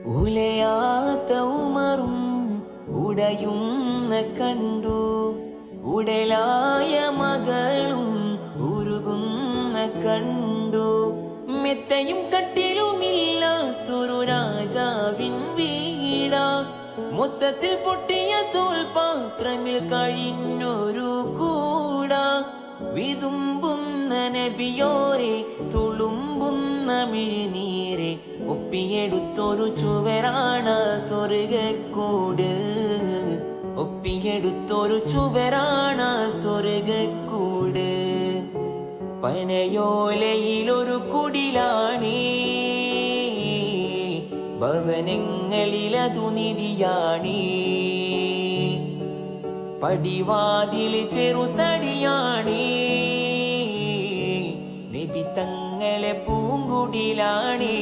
ഉലയാത്ത ഉമറും ഉടയുന്ന കണ്ടു, ഉടലായ മകളും ഉരുകുന്ന കണ്ടു. മെത്തയും കട്ടിലുമില്ലാത്തൊരു രാജാവിൻ വീടാ, മൊത്തത്തിൽ പൊട്ടിയ തോൽപാത്രമിൽ കഴിഞ്ഞൊരു കൂടാ. വിതുമ്പുന്ന നബിയോരെ, തുളുമ്പുന്ന മിഴിനീരെ, ഒപ്പിയെടുത്തൊരു ചുവരാണ് സ്വർഗക്കൂട്, ഒപ്പിയെടുത്തൊരു ചുവരാണ് സ്വർഗക്കൂട്. പനയോലയിലൊരു കുടിലാണേ, ഭവനങ്ങളിലതു നിധിയാണേ. പടിവാതില് ചെറുതടിയാണേ, നബി തങ്ങളെ പൂങ്കുടിലാണേ.